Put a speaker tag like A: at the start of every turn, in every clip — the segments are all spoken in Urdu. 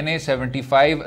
A: NA-75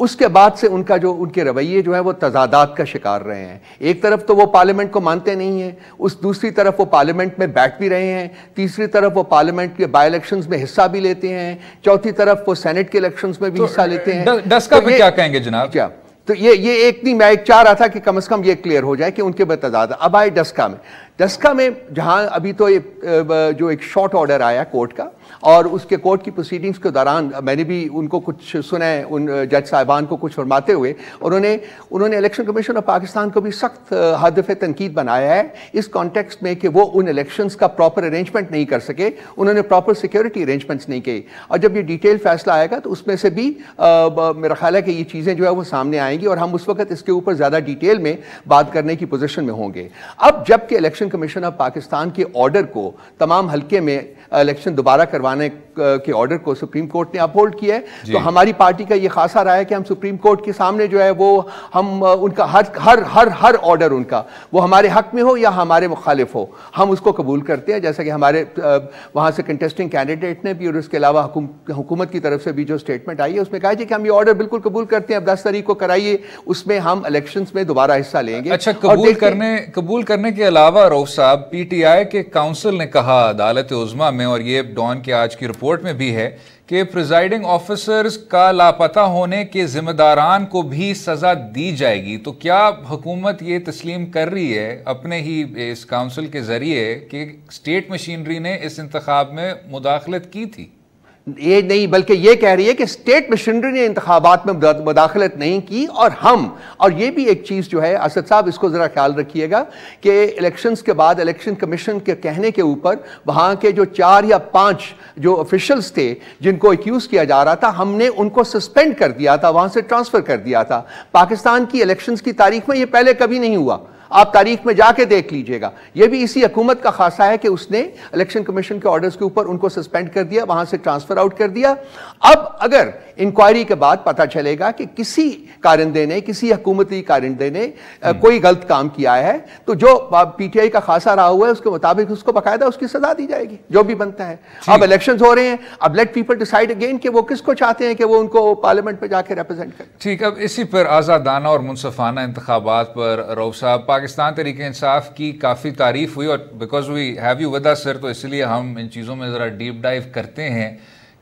B: اس کے بعد سے ان کے رویے جو ہیں وہ تضادات کا شکار رہے ہیں. ایک طرف تو وہ پارلیمنٹ کو مانتے نہیں ہیں, دوسری طرف وہ پارلیمنٹ میں بیٹھ بھی رہے ہیں, تیسری طرف وہ پارلیمنٹ کے بائی الیکشنز میں حصہ بھی لیتے ہیں, چوتھی طرف وہ سینٹ کے الیکشنز میں بھی حصہ لیتے ہیں.
A: ڈسکا پہ کیا کہیں گے جناب؟
B: تو یہ ایک نہیں, میں ایک چاہ رہا تھا کہ کم از کم یہ کلیئر ہو جائے کہ ان کے بتضاد. اب آئے ڈسکا میں جہاں ابھی تو جو ایک شارٹ آرڈر آیا کورٹ کا, اور اس کے کورٹ کی پروسیڈنگز کے دوران میں نے بھی ان کو کچھ سنا ہے, ان جج صاحبان کو کچھ فرماتے ہوئے, انہوں نے الیکشن کمیشن آف پاکستان کو بھی سخت ہدف تنقید بنایا ہے اس کانٹیکسٹ میں کہ وہ ان الیکشنز کا پراپر ارینجمنٹ نہیں کر سکے, انہوں نے پراپر سیکیورٹی ارینجمنٹس نہیں کیے. اور جب یہ ڈیٹیل فیصلہ آئے گا تو اس میں سے بھی میرا خیال ہے کہ یہ چیزیں جو ہے وہ سامنے آئیں گی, اور ہم اس وقت اس کے اوپر زیادہ ڈیٹیل میں بات کرنے کی پوزیشن میں ہوں گے. اب جب کہ الیکشن کمیشن آف پاکستان کے آرڈر کو, تمام حلقے میں الیکشن دوبارہ کروانے کے آرڈر کو سپریم کورٹ نے اپہولڈ کیا ہے, تو ہماری پارٹی کا یہ خاصہ رہا ہے کہ ہم سپریم کورٹ کے سامنے جو ہے وہ ہم ان کا ہر آرڈر ان کا, وہ ہمارے حق میں ہو یا ہمارے مخالف ہو, ہم اس کو قبول کرتے ہیں. جیسا کہ ہمارے وہاں سے کنٹیسٹنگ کینڈیڈیٹ نے بھی, اور اس کے علاوہ حکومت کی طرف سے بھی جو اسٹیٹمنٹ آئی ہے اس میں کہا جی کہ ہم یہ آرڈر بالکل قبول کرتے ہیں, اب 10 تاریخ کو کرائیے, اس میں ہم الیکشنز میں دوبارہ حصہ لیں گے.
A: اچھا, قبول کرنے کے علاوہ رؤوف صاحب, پی ٹی آئی کے کونسل نے کہا عدالت عظمیٰ میں, اور یہ ڈان کے آج کی رپورٹ میں بھی ہے, کہ پریزائڈنگ آفیسرز کا لاپتہ ہونے کے ذمہ داران کو بھی سزا دی جائے گی. تو کیا حکومت یہ تسلیم کر رہی ہے اپنے ہی اس کونسل کے ذریعے کہ اسٹیٹ مشینری نے اس انتخاب میں مداخلت کی تھی؟
B: یہ نہیں, بلکہ یہ کہہ رہی ہے کہ اسٹیٹ مشینری نے انتخابات میں مداخلت نہیں کی, اور یہ بھی ایک چیز جو ہے اسد صاحب اس کو ذرا خیال رکھیے گا کہ الیکشنز کے بعد الیکشن کمیشن کے کہنے کے اوپر وہاں کے جو 4 یا 5 جو آفیشلز تھے جن کو ایکیوز کیا جا رہا تھا, ہم نے ان کو سسپینڈ کر دیا تھا, وہاں سے ٹرانسفر کر دیا تھا. پاکستان کی الیکشنز کی تاریخ میں یہ پہلے کبھی نہیں ہوا, آپ تاریخ میں جا کے دیکھ لیجئے گا. یہ بھی اسی حکومت کا خاصہ ہے کہ اس نے الیکشن کمیشن کے آرڈرز کے اوپر ان کو سسپینڈ کر دیا, وہاں سے ٹرانسفر آؤٹ کر دیا. اب اگر انکوائری کے بعد پتہ چلے گا کہ کسی کارندے نے, کسی حکومتی کارندے نے کوئی غلط کام کیا ہے, تو جو پی ٹی آئی کا خاصہ رہا ہوا ہے اس کے مطابق اس کو باقاعدہ اس کی سزا دی جائے گی, جو بھی بنتا ہے. اب الیکشنز ہو رہے ہیں, اب لیٹ پیپل ڈیسائیڈ اگین کہ وہ کس کو چاہتے ہیں کہ وہ ان کو پارلیمنٹ پہ جا کے ریپرزینٹ کریں.
A: ٹھیک, اب اسی پر آزادانہ اور منصفانہ انتخابات پر رؤوف صاحب, پاکستان تحریک انصاف کی کافی تعریف ہوئی, اور because we have you with us sir, تو اس لیے ہم ان چیزوں میں ذرا ڈیپ ڈائیو کرتے ہیں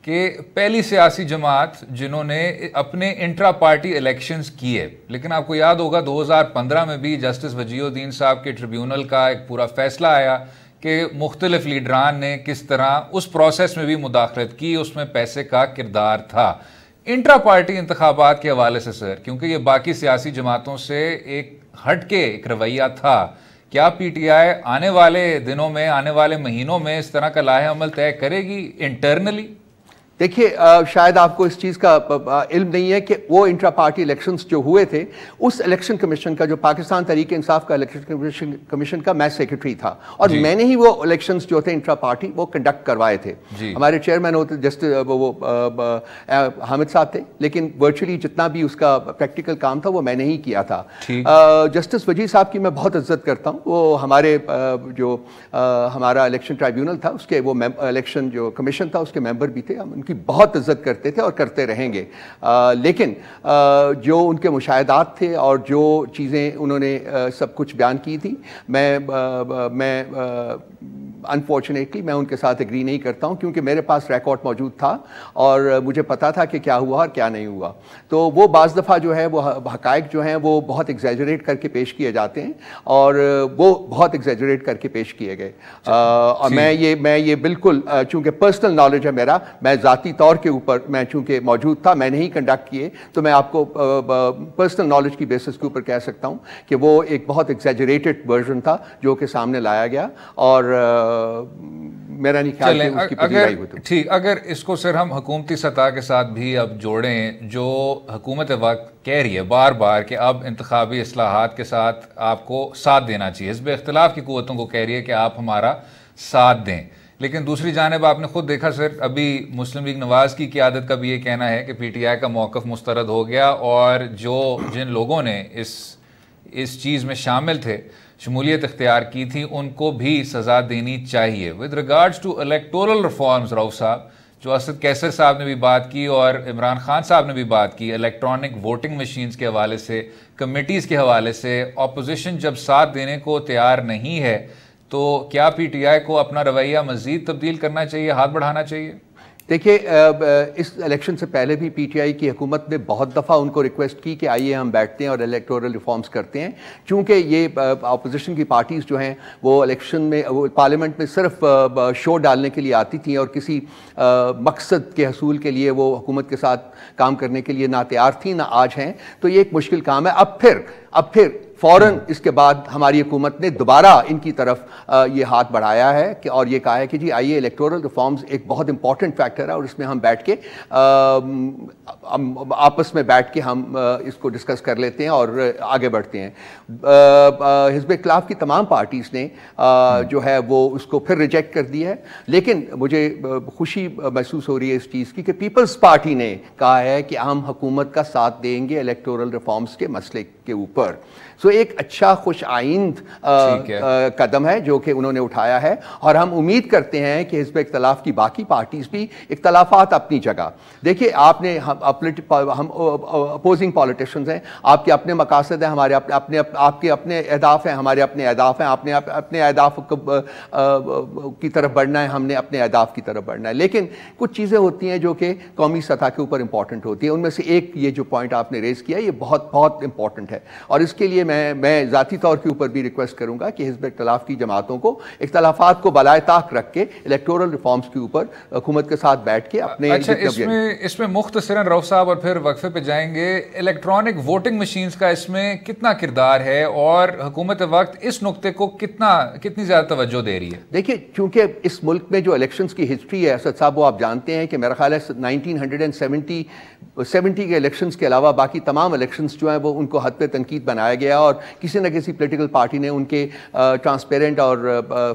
A: کہ پہلی سیاسی جماعت جنہوں نے اپنے انٹرا پارٹی الیکشنز کیے. لیکن آپ کو یاد ہوگا 2015 میں بھی جسٹس وجیہ الدین صاحب کے ٹریبیونل کا ایک پورا فیصلہ آیا کہ مختلف لیڈران نے کس طرح اس پروسیس میں بھی مداخلت کی, اس میں پیسے کا کردار تھا. انٹرا پارٹی انتخابات کے حوالے سے سر, کیونکہ یہ باقی سیاسی جماعتوں سے ایک ہٹ کے ایک رویہ تھا, کیا پی ٹی آئی آنے والے دنوں میں, آنے والے مہینوں میں اس طرح کا لائحہ عمل طے کرے گی انٹرنلی؟
B: دیکھیے, شاید آپ کو اس چیز کا علم نہیں ہے کہ وہ انٹرا پارٹی الیکشنز جو ہوئے تھے, اس الیکشن کمیشن کا, جو پاکستان تحریک انصاف کا الیکشن کمیشن کا میں سیکرٹری تھا, اور میں نے ہی وہ الیکشنز جو تھے انٹرا پارٹی وہ کنڈکٹ کروائے تھے. ہمارے چیئرمین ہوتے جسٹس وہ حامد صاحب تھے, لیکن ورچولی جتنا بھی اس کا پریکٹیکل کام تھا وہ میں نے ہی کیا تھا. جسٹس وجیہ صاحب کی میں بہت عزت کرتا ہوں, وہ ہمارے جو ہمارا الیکشن ٹرائیبیونل تھا اس کے, وہ الیکشن جو کمیشن تھا اس کے ممبر بھی تھے, ہم ان کی بہت عزت کرتے تھے اور کرتے رہیں گے. لیکن جو ان کے مشاہدات تھے اور جو چیزیں انہوں نے سب کچھ بیان کی تھی, میں انفارچونیٹلی میں ان کے ساتھ ایگری نہیں کرتا ہوں, کیونکہ میرے پاس ریکارڈ موجود تھا اور مجھے پتا تھا کہ کیا ہوا اور کیا نہیں ہوا. تو وہ بعض دفعہ جو ہے وہ حقائق جو ہیں وہ بہت ایگزیجریٹ کر کے پیش کیے جاتے ہیں, اور وہ بہت ایگزیجریٹ کر کے پیش کیے گئے. اور میں یہ بالکل, چونکہ پرسنل نالج ہے میرا, میں ذاتی طور کے اوپر میں چونکہ موجود تھا, میں نے ہی کنڈکٹ کیے, تو میں آپ کو پرسنل نالج کی بیسس کے اوپر کہہ سکتا ہوں کہ وہ ایک بہت ایگزیجریٹڈ ورژن تھا جو کہ سامنے لایا گیا, اور میرا نہیں خیال کہ اس کی پذیرائی ہوئی.
A: ٹھیک, اگر اس کو سر ہم حکومتی سطح کے ساتھ بھی اب جوڑیں, جو حکومت وقت کہہ رہی ہے بار بار کہ اب انتخابی اصلاحات کے ساتھ آپ کو ساتھ دینا چاہیے, حزب اختلاف کی قوتوں کو کہہ رہی ہے کہ آپ ہمارا ساتھ دیں, لیکن دوسری جانب آپ نے خود دیکھا سر, ابھی مسلم لیگ نواز کی قیادت کا بھی یہ کہنا ہے کہ پی ٹی آئی کا موقف مسترد ہو گیا, اور جن لوگوں نے اس چیز میں شامل تھے, شمولیت اختیار کی تھی, ان کو بھی سزا دینی چاہیے. With regards to electoral reforms Rauf sahab, جو اسد کیسر صاحب نے بھی بات کی اور عمران خان صاحب نے بھی بات کی الیکٹرانک ووٹنگ مشینز کے حوالے سے، کمیٹیز کے حوالے سے، اپوزیشن جب ساتھ دینے کو تیار نہیں ہے تو کیا پی ٹی آئی کو اپنا رویہ مزید تبدیل کرنا چاہیے، ہاتھ بڑھانا چاہیے؟
B: دیکھیے اس الیکشن سے پہلے بھی پی ٹی آئی کی حکومت نے بہت دفعہ ان کو ریکویسٹ کی کہ آئیے ہم بیٹھتے ہیں اور الیکٹورل ریفارمز کرتے ہیں، چونکہ یہ اپوزیشن کی پارٹیز جو ہیں وہ الیکشن میں، وہ پارلیمنٹ میں صرف شو ڈالنے کے لیے آتی تھیں اور کسی مقصد کے حصول کے لیے وہ حکومت کے ساتھ کام کرنے کے لیے نہ تیار تھیں نہ آج ہیں، تو یہ ایک مشکل کام ہے۔ اب پھر فوراً اس کے بعد ہماری حکومت نے دوبارہ ان کی طرف یہ ہاتھ بڑھایا ہے کہ اور یہ کہا ہے کہ جی آئیے الیکٹورل ریفارمز ایک بہت امپورٹنٹ فیکٹر ہے اور اس میں ہم بیٹھ کے آپس میں بیٹھ کے ہم اس کو ڈسکس کر لیتے ہیں اور آگے بڑھتے ہیں۔ حزب اختلاف کی تمام پارٹیز نے جو ہے وہ اس کو پھر ریجیکٹ کر دیا ہے، لیکن مجھے خوشی محسوس ہو رہی ہے اس چیز کی کہ پیپلز پارٹی نے کہا ہے کہ ہم حکومت کا ساتھ دیں گے الیکٹورل ریفارمز کے مسئلے کے اوپر۔ سو ایک اچھا خوش آئند قدم ہے جو کہ انہوں نے اٹھایا ہے، اور ہم امید کرتے ہیں کہ حزب اختلاف کی باقی پارٹیز بھی، اختلافات اپنی جگہ، دیکھیے آپ نے ہم اپوزنگ پولیٹیشنز ہیں، آپ کے اپنے مقاصد ہیں، ہمارے آپ کے اپنے اہداف ہیں، ہمارے اپنے اہداف ہیں، آپ نے اپنے اہداف کی طرف بڑھنا ہے، ہم نے اپنے اہداف کی طرف بڑھنا ہے، لیکن کچھ چیزیں ہوتی ہیں جو کہ قومی سطح کے اوپر امپورٹنٹ ہوتی ہیں، ان میں سے ایک یہ جو پوائنٹ آپ نے ریز کیا یہ بہت بہت امپورٹنٹ ہے، اور اس کے لیے میں ذاتی طور کے اوپر بھی ریکویسٹ کروں گا کہ حزب اختلاف کی جماعتوں کو اختلافات کو بالائے طاق رکھ کے الیکٹورل ریفارمز کے اوپر حکومت کے ساتھ بیٹھ کے اپنے
A: اچھا اس میں مختصراً رؤف صاحب اور پھر وقفے پہ جائیں گے، الیکٹرانک ووٹنگ مشینز کا اس میں کتنا کردار ہے اور حکومت وقت اس نقطے کو کتنی زیادہ توجہ دے رہی ہے؟
B: دیکھیے چونکہ اس ملک میں جو الیکشنز کی ہسٹری ہے اسد صاحب وہ آپ جانتے ہیں کہ میرا خیال ہے 1970 کے الیکشنز کے علاوہ باقی تمام الیکشنز جو ہیں وہ ان کو حد پہ تنقید بنایا گیا اور کسی نہ کسی پولیٹیکل پارٹی نے ان کے ٹرانسپیرنٹ اور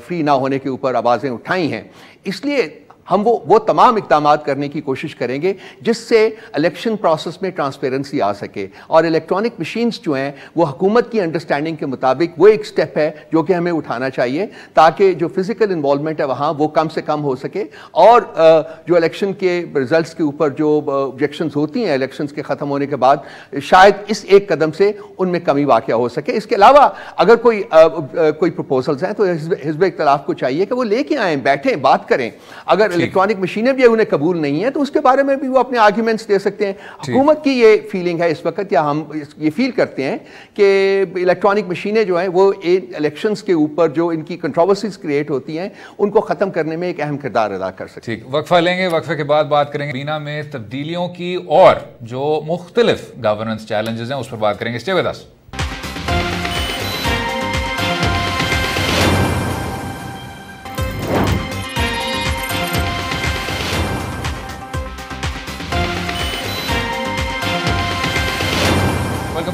B: فری نہ ہونے کے اوپر آوازیں اٹھائی ہیں، اس لیے ہم وہ تمام اقدامات کرنے کی کوشش کریں گے جس سے الیکشن پروسیس میں ٹرانسپیرنسی آ سکے، اور الیکٹرانک مشینز جو ہیں وہ حکومت کی انڈرسٹینڈنگ کے مطابق وہ ایک سٹیپ ہے جو کہ ہمیں اٹھانا چاہیے تاکہ جو فزیکل انوالومنٹ ہے وہاں وہ کم سے کم ہو سکے، اور جو الیکشن کے رزلٹس کے اوپر جو آبجیکشنز ہوتی ہیں الیکشنز کے ختم ہونے کے بعد شاید اس ایک قدم سے ان میں کمی واقع ہو سکے۔ اس کے علاوہ اگر کوئی پروپوزلز ہیں تو حزب اختلاف کو چاہیے کہ وہ لے کے آئیں، بیٹھیں، بات کریں، اگر الیکٹرانک مشینیں بھی انہیں قبول نہیں ہیں تو اس کے بارے میں بھی وہ اپنے آرگیومنٹس دے سکتے ہیں۔ حکومت کی یہ فیلنگ ہے اس وقت، یا ہم یہ فیل کرتے ہیں کہ الیکٹرانک مشینیں جو ہیں وہ الیکشنز کے اوپر جو ان کی کنٹروورسیز کریٹ ہوتی ہیں ان کو ختم کرنے میں ایک اہم کردار ادا کر سکتے ہیں۔
A: ٹھیک، وقفہ لیں گے، وقفے کے بعد بات کریں گے کابینہ میں تبدیلیوں کی اور جو مختلف گورننس چیلنجز ہیں اس پر بات کریں گے۔ Stay with us.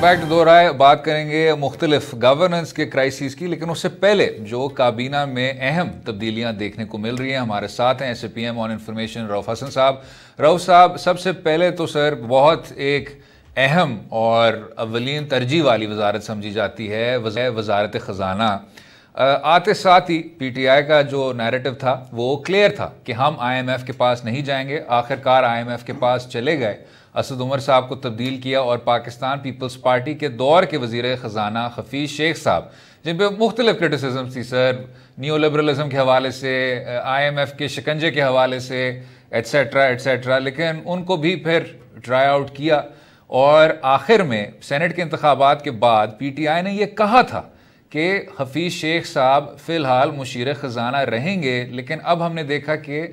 A: Back to دو رائے، بات کریں گے مختلف گورننس کے کرائسس کی، لیکن اس سے پہلے جو کابینہ میں اہم تبدیلیاں دیکھنے کو مل رہی ہیں، ہمارے ساتھ ہیں S A P M on information Rauf Hasan sahab. Rauf صاحب، سب سے پہلے تو سر بہت ایک اہم اور اولین ترجیح والی وزارت سمجھی جاتی ہے وزارت خزانہ۔ آتے ساتھ ہی پی ٹی آئی کا جو نیریٹو تھا وہ کلیئر تھا کہ ہم آئی ایم ایف کے پاس نہیں جائیں گے، آخرکار آئی ایم ایف کے پاس چلے گئے، اسد عمر صاحب کو تبدیل کیا اور پاکستان پیپلز پارٹی کے دور کے وزیر خزانہ حفیظ شیخ صاحب، جن پہ مختلف کرٹیسزم تھی سر، نیو لبرلزم کے حوالے سے، آئی ایم ایف کے شکنجے کے حوالے سے، ایٹسیٹرا ایٹسیٹرا، لیکن ان کو بھی پھر ٹرائی آؤٹ کیا، اور آخر میں سینٹ کے انتخابات کے بعد پی ٹی آئی نے یہ کہا تھا کہ حفیظ شیخ صاحب فی الحال مشیر خزانہ رہیں گے، لیکن اب ہم نے دیکھا کہ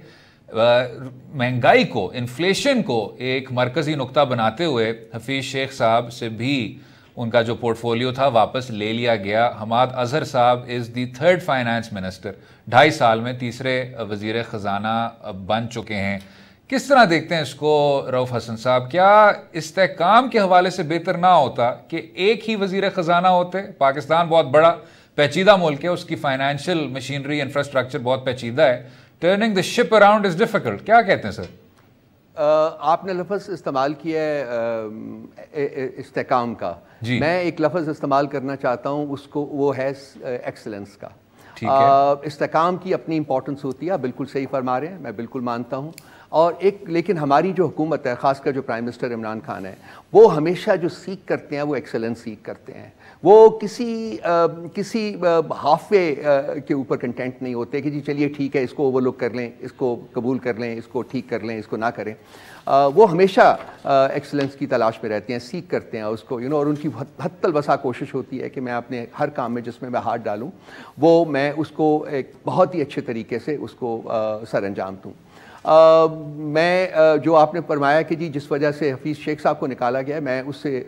A: مہنگائی کو، انفلیشن کو ایک مرکزی نقطہ بناتے ہوئے حفیظ شیخ صاحب سے بھی ان کا جو پورٹ فولیو تھا واپس لے لیا گیا۔ حماد اظہر صاحب از دی تھرڈ فائنانس منسٹر، 2.5 سال میں تیسرے وزیر خزانہ بن چکے ہیں۔ کس طرح دیکھتے ہیں اس کو رؤف حسن صاحب؟ کیا استحکام کے حوالے سے بہتر نہ ہوتا کہ ایک ہی وزیر خزانہ ہوتے؟ پاکستان بہت بڑا پیچیدہ ملک ہے، اس کی فائنینشیل مشینری انفراسٹرکچر بہت پیچیدہ ہے، turning the ship around is difficult. کیا کہتے ہیں سر؟
B: آپ نے لفظ استعمال کیا ہے استحکام کا، میں ایک لفظ استعمال کرنا چاہتا ہوں، اس کو وہ ہے ایکسلنس کا۔ استحکام کی اپنی امپورٹنس ہوتی ہے، بالکل صحیح فرما رہے ہیں، میں بالکل مانتا ہوں، اور لیکن ہماری جو حکومت ہے، خاص کر جو پرائم منسٹر عمران خان ہے، وہ ہمیشہ جو سیکھ کرتے ہیں وہ ایکسلنس سیکھ کرتے ہیں. وہ کسی ہاف وے کے اوپر کنٹینٹ نہیں ہوتے کہ جی چلیے ٹھیک ہے اس کو اوور لک کر لیں، اس کو قبول کر لیں، اس کو ٹھیک کر لیں، اس کو نہ کریں. وہ ہمیشہ ایکسلنس کی تلاش میں رہتے ہیں، سیکھ کرتے ہیں اس کو اور ان کی حتی الوسع کوشش ہوتی ہے کہ میں اپنے ہر کام میں جس میں ہاتھ ڈالوں وہ میں اس کو ایک بہت ہی اچھے طریقے سے اس کو سر انجام دوں. میں جو آپ نے فرمایا کہ جی جس وجہ سے حفیظ شیخ صاحب کو نکالا گیا، میں اس سے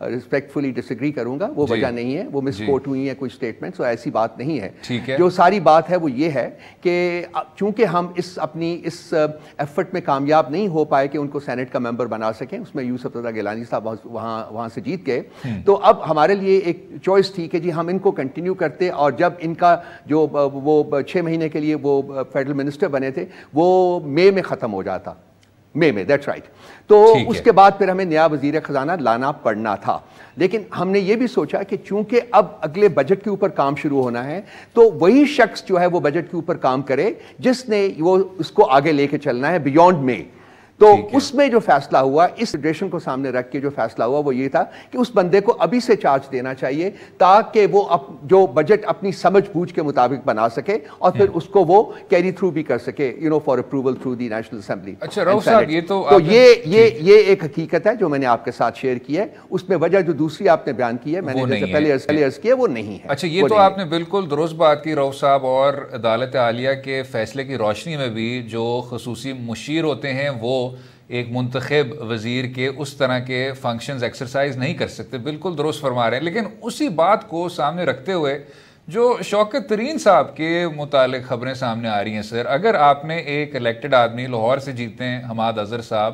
B: ریسپیکٹفلی ڈس ایگری کروں گا. وہ وجہ نہیں ہے، وہ مس کوٹ ہوئی ہیں کچھ اسٹیٹمنٹس، اور ایسی بات نہیں ہے. جو ساری بات ہے وہ یہ ہے کہ چونکہ ہم اس ایفرٹ میں کامیاب نہیں ہو پائے کہ ان کو سینٹ کا ممبر بنا سکیں، اس میں یوسف رضا گیلانی صاحب وہاں سے جیت گئے، تو اب ہمارے لیے ایک چوائس تھی کہ جی ہم ان کو کنٹینیو کرتے، اور جب ان کا جو وہ 6 مہینے کے لیے وہ فیڈرل منسٹر بنے تھے وہ مئی میں ختم ہو جاتا، مئی میں، دیٹس رائٹ. تو اس کے بعد پھر ہمیں نیا وزیر خزانہ لانا پڑنا تھا. لیکن ہم نے یہ بھی سوچا کہ چونکہ اب اگلے بجٹ کے اوپر کام شروع ہونا ہے تو وہی شخص جو ہے وہ بجٹ کے اوپر کام کرے جس نے وہ اس کو آگے لے کے چلنا ہے بیونڈ میں. تو اس میں جو فیصلہ ہوا، اس فیڈریشن کو سامنے رکھ کے جو فیصلہ ہوا وہ یہ تھا کہ اس بندے کو ابھی سے چارج دینا چاہیے تاکہ وہ جو بجٹ اپنی سمجھ بوجھ کے مطابق بنا سکے اور پھر اس کو وہ کیری تھرو بھی کر سکے for approval through the national assembly.
A: اچھا رؤف صاحب،
B: یہ ایک حقیقت ہے جو میں نے آپ کے ساتھ شیئر کی ہے. اس میں وجہ جو دوسری آپ نے بیان کی ہے، میں نے جیسے پہلے عرض کیا، وہ نہیں ہے.
A: اچھا، یہ تو آپ نے بالکل درست بات کی رؤف صاحب. اور عدالت عالیہ کے فیصلے کی روشنی میں بھی جو خصوصی مشیر ہوتے ہیں وہ ایک منتخب وزیر کے اس طرح کے فنکشنز ایکسرسائز نہیں کر سکتے. بالکل درست فرما رہے ہیں. لیکن اسی بات کو سامنے رکھتے ہوئے جو شوکت ترین صاحب کے متعلق خبریں سامنے آ رہی ہیں سر، اگر آپ نے ایک الیکٹڈ آدمی لاہور سے جیتے ہیں حماد اظہر صاحب،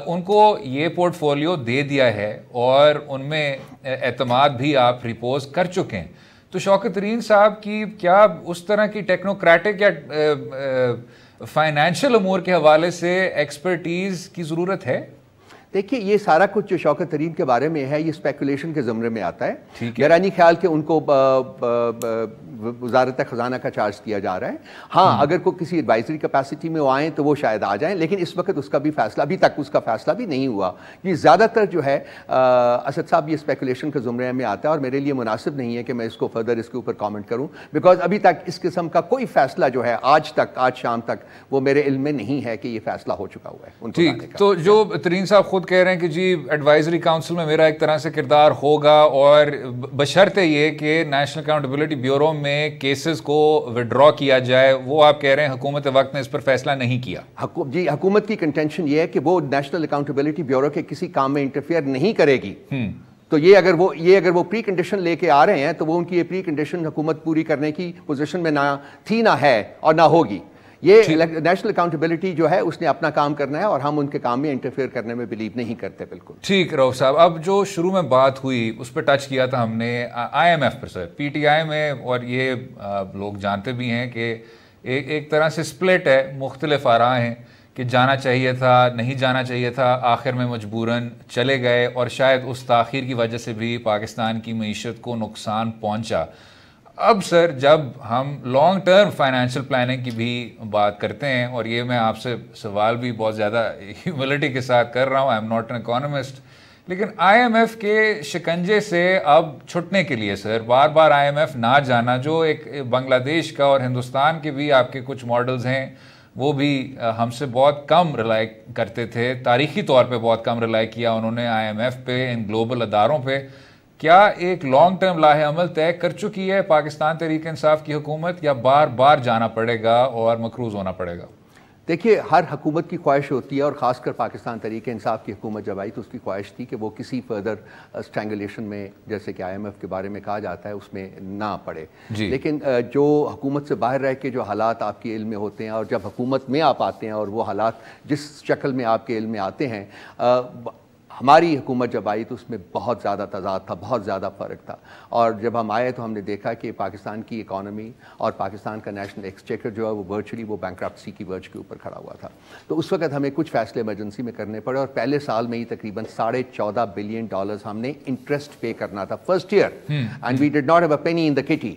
A: ان کو یہ پورٹ فولیو دے دیا ہے اور ان میں اعتماد بھی آپ ریپوز کر چکے ہیں، تو شوکت ترین صاحب کی کیا اس طرح کی ٹیکنوکریٹک یا فائنینشیل امور کے حوالے سے ایکسپرٹیز کی ضرورت ہے؟
B: دیکھیے یہ سارا کچھ جو شوکت ترین کے بارے میں ہے یہ اسپیکولیشن کے زمرے میں آتا ہے. میرا نہیں خیال کہ ان کو وزارت خزانہ کا چارج دیا جا رہا ہے. ہاں اگر کوئی کسی ایڈوائزری کیپیسٹی میں وہ آئیں تو وہ شاید آ جائیں، لیکن اس وقت اس کا بھی فیصلہ، ابھی تک اس کا فیصلہ بھی نہیں ہوا. یہ زیادہ تر جو ہے اسد صاحب یہ اسپیکولیشن کے زمرے میں آتا ہے، اور میرے لیے مناسب نہیں ہے کہ میں اس کو فردر اس کے اوپر کامنٹ کروں، بیکاز ابھی تک اس قسم کا کوئی فیصلہ جو ہے آج شام تک وہ میرے علم میں نہیں ہے کہ یہ فیصلہ ہو چکا ہوا ہے.
A: ٹھیک، تو جو ترین صاحب خود کہہ رہے ہیں کہ جی ایڈوائزری کاؤنسل میں میرا ایک طرح سے کردار ہوگا، اور بشرطے یہ کہ نیشنل اکاؤنٹیبلٹی بیورو میں کیسز کو وڈرا کیا جائے، وہ آپ کہہ رہے ہیں حکومت وقت نے اس پر فیصلہ نہیں کیا.
B: جی حکومت کی کنٹینشن یہ ہے کہ وہ نیشنل اکاؤنٹیبلٹی بیورو کے کسی کام میں انٹرفیئر نہیں کرے گی. تو یہ اگر وہ پری کنڈیشن لے کے آ رہے ہیں تو وہ ان کی یہ پری کنڈیشن حکومت پوری کرنے کی پوزیشن میں نہ تھی، نہ ہے اور نہ ہوگی. یہ نیشنل اکاؤنٹیبلٹی جو ہے اس نے اپنا کام کرنا ہے، اور ہم ان کے کام میں انٹرفیئر کرنے میں بلیو نہیں کرتے. بالکل
A: ٹھیک رؤف صاحب. اب جو شروع میں بات ہوئی اس پہ ٹچ کیا تھا ہم نے آئی ایم ایف پر سر، پی ٹی آئی میں، اور یہ لوگ جانتے بھی ہیں کہ ایک طرح سے سپلٹ ہے، مختلف آراء ہیں کہ جانا چاہیے تھا، نہیں جانا چاہیے تھا، آخر میں مجبوراً چلے گئے، اور شاید اس تاخیر کی وجہ سے بھی پاکستان کی معیشت کو نقصان پہنچا. اب سر جب ہم لانگ ٹرم فائنینشیل پلاننگ کی بھی بات کرتے ہیں، اور یہ میں آپ سے سوال بھی بہت زیادہ ہیوملٹی کے ساتھ کر رہا ہوں، I am not an economist, لیکن آئی ایم ایف کے شکنجے سے اب چھٹنے کے لیے سر بار بار آئی ایم ایف نہ جانا، جو ایک بنگلہ دیش کا اور ہندوستان کے بھی آپ کے کچھ ماڈلز ہیں وہ بھی ہم سے بہت کم ریلائی کرتے تھے، تاریخی طور پہ بہت کم ریلائی کیا انہوں نے آئی ایم ایف پہ، ان گلوبل اداروں پہ. کیا ایک لانگ ٹرم لاہ عمل طے کر چکی ہے پاکستان تحریک انصاف کی حکومت، یا بار بار جانا پڑے گا اور مقروض ہونا پڑے گا؟
B: دیکھیے ہر حکومت کی خواہش ہوتی ہے، اور خاص کر پاکستان تحریک انصاف کی حکومت جب آئی تو اس کی خواہش تھی کہ وہ کسی فردر اسٹرینگولیشن میں، جیسے کہ آئی ایم ایف کے بارے میں کہا جاتا ہے، اس میں نہ پڑے. لیکن جو حکومت سے باہر رہ کے جو حالات آپ کے علم میں ہوتے ہیں، اور جب حکومت میں آپ آتے ہیں اور وہ حالات جس شکل میں آپ کے علم میں آتے ہیں، ہماری حکومت جب آئی تو اس میں بہت زیادہ تضاد تھا، بہت زیادہ فرق تھا. اور جب ہم آئے تو ہم نے دیکھا کہ پاکستان کی اکانومی اور پاکستان کا نیشنل ایکسچیکر جو ہے وہ ورچولی وہ بینکرپسی کی ورج کے اوپر کھڑا ہوا تھا. تو اس وقت ہمیں کچھ فیصلے ایمرجنسی میں کرنے پڑے، اور پہلے سال میں ہی تقریباً $14.5 billion ہم نے انٹرسٹ پے کرنا تھا first year, and we did not have a penny in the kitty.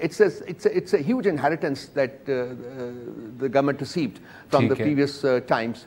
B: it's a huge inheritance that the government received from the previous times.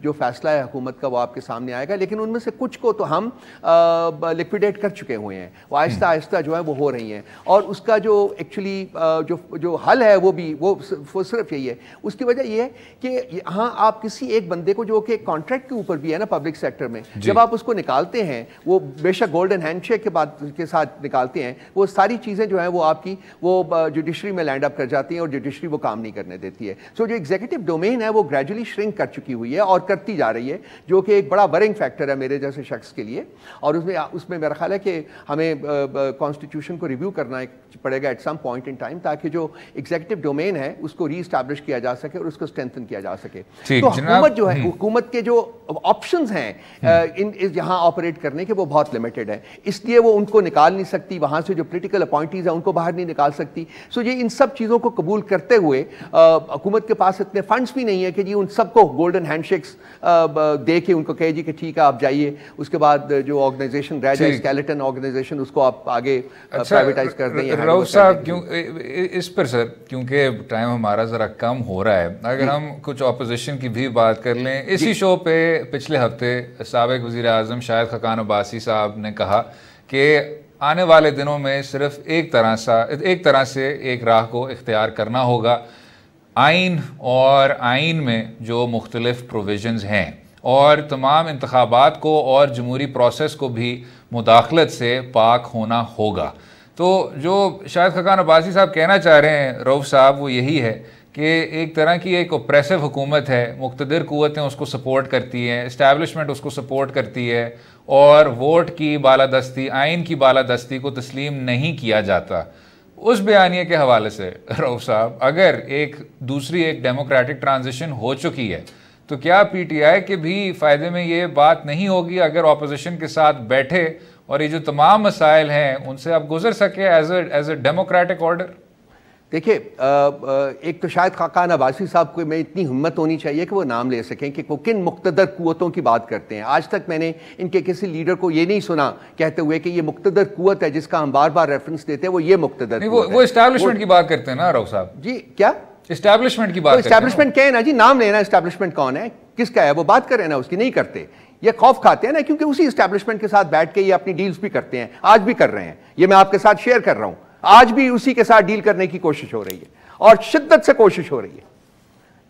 B: جو فیصلہ ہے حکومت کا وہ آپ کے سامنے آئے گا، لیکن ان میں سے کچھ کو تو ہم لیکویڈیٹ کر چکے ہوئے ہیں، وہ آہستہ آہستہ جو ہے وہ ہو رہی ہیں، اور اس کا جو ایکچولی جو حل ہے وہ صرف یہی ہے۔ اس کی وجہ یہ ہے کہ ہاں آپ کسی ایک بندے کو جو کہ کانٹریکٹ کے اوپر بھی ہے نا پبلک سیکٹر میں، جب آپ اس کو نکالتے ہیں، وہ بے شک گولڈن ہینڈ شیک کے ساتھ نکالتے ہیں، وہ ساری چیزیں جو ہیں وہ آپ کی وہ جوڈیشری میں لینڈ اپ کر جاتی ہیں اور جوڈیشری وہ کام نہیں کرنے دیتی ہے۔ سو جو ایگزیکٹو ڈومین ہے وہ گریجولی شرنک کر چکی ہوئی ہے اور کرتی جا رہی ہے، جو کہ ایک بڑا ورنگ فیکٹر ہے میرے جیسے شخص کے لیے، اور اس میں میرا خیال ہے کہ ہمیں کانسٹیٹیوشن کو ریویو کرنا پڑے گا at some point in time, تاکہ جو ایگزیکٹو ڈومین ہے اس کو ری اسٹیبلش کیا جا سکے اور اس کو اسٹرینتھن کیا جا سکے۔ تو حکومت جو ہے، حکومت کے جو آپشنز ہیں یہاں آپریٹ کرنے کے وہ بہت لمیٹڈ ہے، اس لیے وہ ان کو نکال نہیں سکتی، وہاں سے جو پولیٹیکل اپوائنٹیز ہیں ان کو باہر نہیں نکال سکتی۔ سو یہ ان سب چیزوں کو قبول کرتے ہوئے حکومت کے پاس اتنے فنڈز بھی نہیں ہے کہ جی ان سب کو گولڈن ہینڈ شیکس دے کے ان کو کہے جی کہ ٹھیک ہے آپ جائیے، اس کے بعد جو آرگنائزیشن رہ جائے اسکیلیٹن آرگنائزیشن اس کو آپ آگے پرائیویٹائز کر دیں۔
A: رؤوف صاحب کیوں اس پر سر، کیونکہ ٹائم ہمارا ذرا کم ہو رہا ہے، اگر ہم کچھ اپوزیشن کی بھی بات کر لیں، اسی شو پہ پچھلے ہفتے سابق وزیر اعظم شاہد خاقان عباسی صاحب نے کہا کہ آنے والے دنوں میں صرف ایک طرح سے ایک راہ کو اختیار کرنا ہوگا، آئین اور آئین میں جو مختلف پروویژنز ہیں، اور تمام انتخابات کو اور جمہوری پروسیس کو بھی مداخلت سے پاک ہونا ہوگا۔ تو جو شاہد خاقان عباسی صاحب کہنا چاہ رہے ہیں رؤوف صاحب وہ یہی ہے کہ ایک طرح کی ایک اوپریسو حکومت ہے، مقتدر قوتیں اس کو سپورٹ کرتی ہیں، اسٹیبلشمنٹ اس کو سپورٹ کرتی ہے، اور ووٹ کی بالادستی، آئین کی بالادستی کو تسلیم نہیں کیا جاتا۔ اس بیانیے کے حوالے سے رؤوف صاحب، اگر ایک ڈیموکریٹک ٹرانزیشن ہو چکی ہے تو کیا پی ٹی آئی کے بھی فائدے میں یہ بات نہیں ہوگی اگر اپوزیشن کے ساتھ بیٹھے اور یہ جو تمام مسائل ہیں ان سے آپ گزر سکے ایز اے ڈیموکریٹک آرڈر؟
B: دیکھیے، ایک تو شاید خاقان عباسی صاحب کو میں اتنی ہمت ہونی چاہیے کہ وہ نام لے سکیں کہ وہ کن مقتدر قوتوں کی بات کرتے ہیں۔ آج تک میں نے ان کے کسی لیڈر کو یہ نہیں سنا کہتے ہوئے کہ یہ مقتدر قوت ہے جس کا ہم بار بار ریفرنس دیتے ہیں، وہ یہ مقتدر قوت ہے۔
A: وہ اسٹیبلشمنٹ کی بات کرتے ہیں نا رؤوف صاحب؟
B: جی کیا
A: اسٹیبلشمنٹ کی بات کرتے ہیں؟
B: اسٹیبلشمنٹ کیا ہے نا جی، نام لینا اسٹیبلشمنٹ کون ہے، کس کا ہے، وہ بات کریں نا، اس کی نہیں کرتے، یہ خوف کھاتے ہیں نا، کیونکہ اسی اسٹیبلشمنٹ کے ساتھ بیٹھ کے یہ اپنی ڈیلز بھی کرتے ہیں، آج بھی کر رہے ہیں، یہ میں آپ کے ساتھ شیئر کر رہا ہوں، آج بھی اسی کے ساتھ ڈیل کرنے کی کوشش ہو رہی ہے اور شدت سے کوشش ہو رہی ہے۔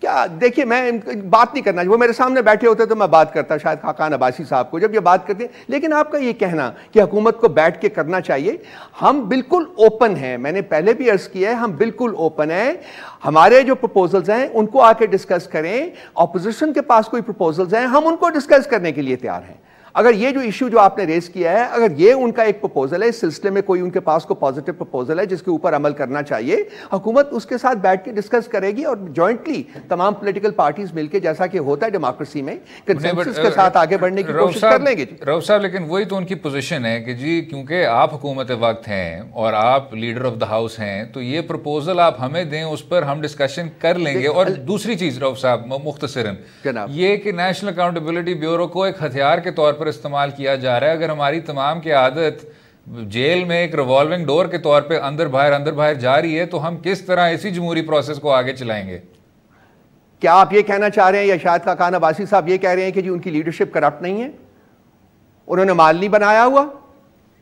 B: کیا دیکھیے، میں بات نہیں کرنا، وہ میرے سامنے بیٹھے ہوتے تو میں بات کرتا شاید خاقان عباسی صاحب کو جب یہ بات کرتے ہیں، لیکن آپ کا یہ کہنا کہ حکومت کو بیٹھ کے کرنا چاہیے، ہم بالکل اوپن ہیں، میں نے پہلے بھی عرض کیا ہے، ہم بالکل اوپن ہیں، ہمارے جو پروپوزلز ہیں ان کو آ کے ڈسکس کریں، اپوزیشن کے پاس کوئی پروپوزلز ہیں ہم ان کو ڈسکس کرنے کے لیے تیار ہیں۔ اگر یہ جو ایشو جو آپ نے ریز کیا ہے، اگر یہ ان کا ایک پروپوزل ہے، اس سلسلے میں کوئی ان کے پاس کوئی پازیٹیو پروپوزل ہے جس کے اوپر عمل کرنا چاہیے، حکومت اس کے ساتھ بیٹھ کے ڈسکس کرے گی اور جوائنٹلی تمام پولیٹیکل پارٹیز مل کے، جیسا کہ ہوتا ہے ڈیموکریسی میں، کنسنسس کے ساتھ آگے بڑھنے کی کوشش کر لیں گے۔
A: رؤوف صاحب، لیکن وہی تو ان کی پوزیشن ہے کہ جی کیونکہ آپ حکومت وقت ہیں اور آپ لیڈر آف دا ہاؤس ہیں، تو یہ پروپوزل آپ ہمیں دیں، اس پر ہم ڈسکشن کر لیں گے۔ اور دوسری چیز رؤوف صاحب مختصراً یہ کہ نیشنل اکاؤنٹیبلٹی بیورو کو ایک ہتھیار کے طور پر استعمال کیا جا رہا ہے، اگر ہماری تمام کی عادت جیل میں ایک ریوالونگ ڈور کے طور پہ اندر باہر جا رہی ہے، تو ہم کس طرح اسی جمہوری پروسیس کو آگے چلائیں گے؟
B: کیا آپ یہ کہنا چاہ رہے ہیں یا شاید خاقان عباسی صاحب یہ کہہ رہے ہیں کہ جی ان کی لیڈرشپ کرپٹ نہیں ہے، انہوں نے مال نہیں بنایا ہوا،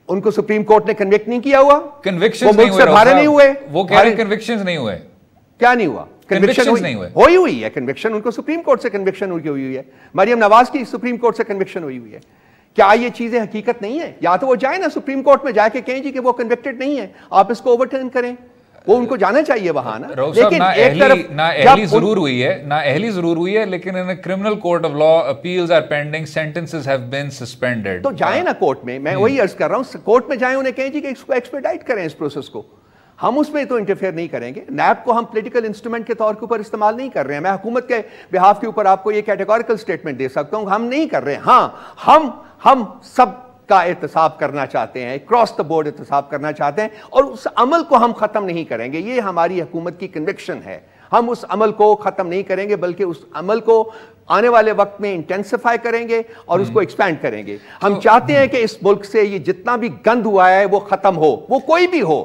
B: ان کو سپریم کورٹ نے کنوکٹ نہیں کیا ہوا،
A: کنوکشنز
B: نہیں ہوئے،
A: وہ کہہ رہے ہیں کنوکشنز نہیں ہوئے،
B: کیا نہیں ہوا؟ کنوکشن ہوئی ہے، کنوکشن ان کو سپریم کورٹ سے کنوکشن ہوئی ہے، مریم نواز کی سپریم کورٹ سے کنوکشن ہوئی ہے۔ کیا یہ چیزیں حقیقت نہیں ہے؟ یا تو وہ جائیں نا سپریم کورٹ میں جا کے کہیں جی کہ وہ کنوکٹڈ نہیں ہے، آپ اس کو اوور ٹرن کریں، وہ ان کو جانا چاہیے وہاں نا۔
A: لیکن ایک طرف نہ اہلی ضرور ہوئی ہے لیکن in criminal court of law appeals are pending, sentences have been suspended.
B: تو جائیں نا کورٹ میں وہی عرض کر رہا ہوں، کورٹ میں جائیں، انہیں کہیں جی کہ اس کو ایکسپیڈائٹ کریں اس پروسیس کو، ہم اس میں تو انٹرفیئر نہیں کریں گے۔ نیب کو ہم پولیٹیکل انسٹرومنٹ کے طور کے اوپر استعمال نہیں کر رہے ہیں، میں حکومت کے بہاف کے اوپر آپ کو یہ کیٹیگوریکل سٹیٹمنٹ دے سکتا ہوں، ہم نہیں کر رہے ہیں۔ ہاں ہم سب کا احتساب کرنا چاہتے ہیں، کراس دا بورڈ احتساب کرنا چاہتے ہیں، اور اس عمل کو ہم ختم نہیں کریں گے، یہ ہماری حکومت کی کنوکشن ہے، ہم اس عمل کو ختم نہیں کریں گے بلکہ اس عمل کو آنے والے وقت میں انٹینسیفائی کریں گے اور اس کو ایکسپینڈ کریں گے۔ ہم چاہتے ہیں کہ اس ملک سے یہ جتنا بھی گند ہوا ہے وہ ختم ہو، وہ کوئی بھی ہو،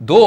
A: 2